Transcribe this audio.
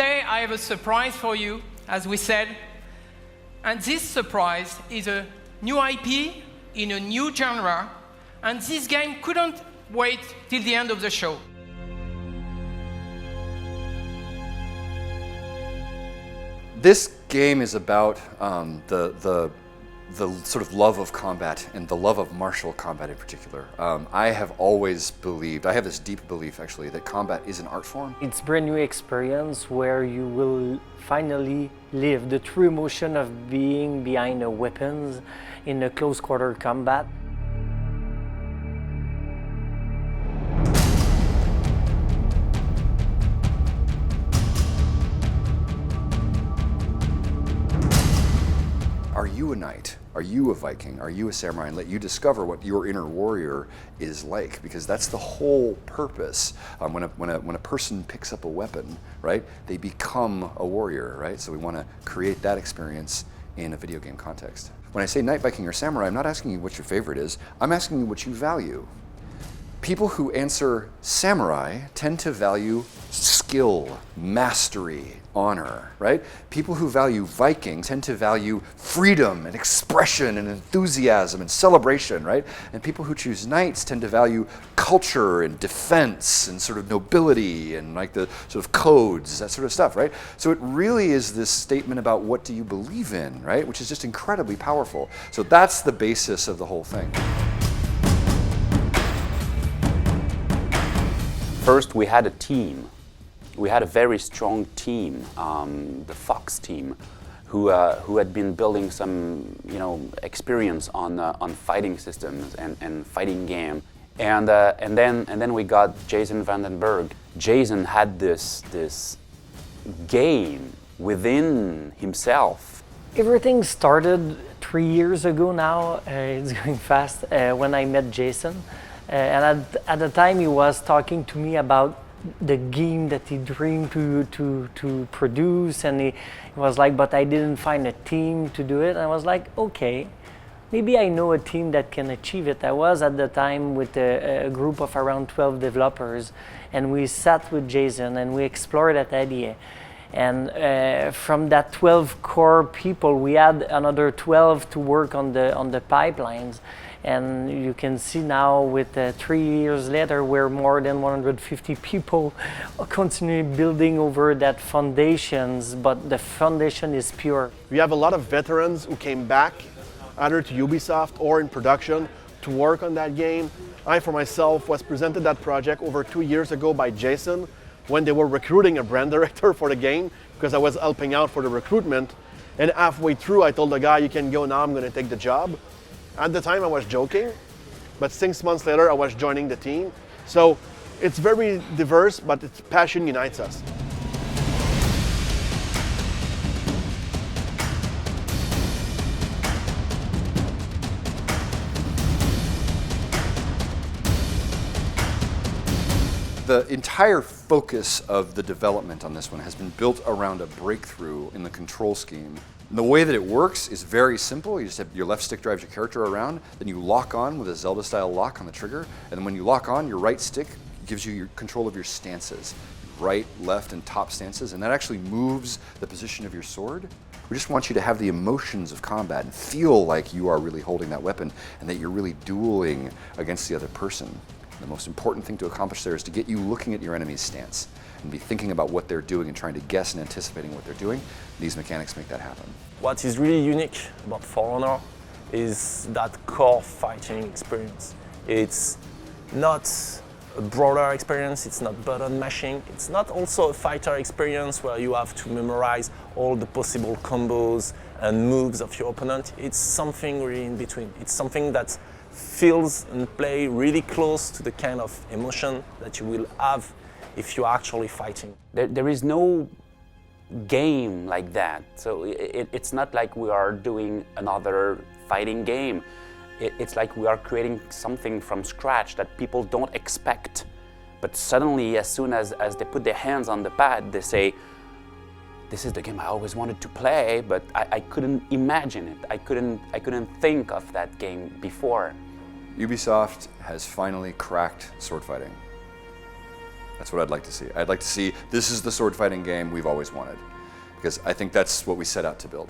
today I have a surprise for you, as we said. And this surprise is a new IP in a new genre. And this game couldn't wait till the end of the show. This game is about the sort of love of combat and the love of martial combat in particular. I have always believed, I have this deep belief actually, that combat is an art form. It's a brand new experience where you will finally live the true emotion of being behind the weapons in a close quarter combat. Are you a knight? Are you a Viking? Are you a samurai? And let you discover what your inner warrior is like, because that's the whole purpose. When a person picks up a weapon, right, they become a warrior, right? So we want to create that experience in a video game context. When I say knight, Viking, or samurai, I'm not asking you what your favorite is. I'm asking you what you value. People who answer samurai tend to value skill, mastery, honor, right? People who value Viking tend to value freedom and expression and enthusiasm and celebration, right? And people who choose knights tend to value culture and defense and sort of nobility and like the sort of codes, that sort of stuff, right? So it really is this statement about what do you believe in, right? Which is just incredibly powerful. So that's the basis of the whole thing. First, we had a team. We had a very strong team, the Fox team, who had been building some, experience on fighting systems and fighting game. And then we got Jason Vandenberg. Jason had this game within himself. Everything started 3 years ago now. It's going fast. When I met Jason. And at the time he was talking to me about the game that he dreamed to produce, and he was like, but I didn't find a team to do it. And I was like, okay, maybe I know a team that can achieve it. I was at the time with a group of around 12 developers, and we sat with Jason and we explored that idea. And from that 12 core people, we had another 12 to work on the pipelines. And you can see now with 3 years later, we're more than 150 people continuing building over that foundations, but the foundation is pure. We have a lot of veterans who came back either to Ubisoft or in production to work on that game. I, for myself, was presented that project over 2 years ago by Jason when they were recruiting a brand director for the game, because I was helping out for the recruitment. And halfway through, I told the guy, you can go now, I'm going to take the job. At the time I was joking, but 6 months later I was joining the team. So it's very diverse, but its passion unites us. The entire focus of the development on this one has been built around a breakthrough in the control scheme. And the way that it works is very simple. You just have your left stick drives your character around, then you lock on with a Zelda-style lock on the trigger, and then when you lock on, your right stick gives you your control of your stances. Right, left, and top stances, and that actually moves the position of your sword. We just want you to have the emotions of combat and feel like you are really holding that weapon and that you're really dueling against the other person. The most important thing to accomplish there is to get you looking at your enemy's stance and be thinking about what they're doing and trying to guess and anticipating what they're doing. These mechanics make that happen. What is really unique about For Honor is that core fighting experience. It's not a broader experience, it's not button mashing, it's not also a fighter experience where you have to memorize all the possible combos and moves of your opponent. It's something really in between. It's something that feels and play really close to the kind of emotion that you will have if you're actually fighting. There is no game like that, so it's not like we are doing another fighting game. It's like we are creating something from scratch that people don't expect, but suddenly as soon as they put their hands on the pad, they say, this is the game I always wanted to play, but I couldn't imagine it. I couldn't think of that game before. Ubisoft has finally cracked sword fighting. That's what I'd like to see. I'd like to see this is the sword fighting game we've always wanted, because I think that's what we set out to build.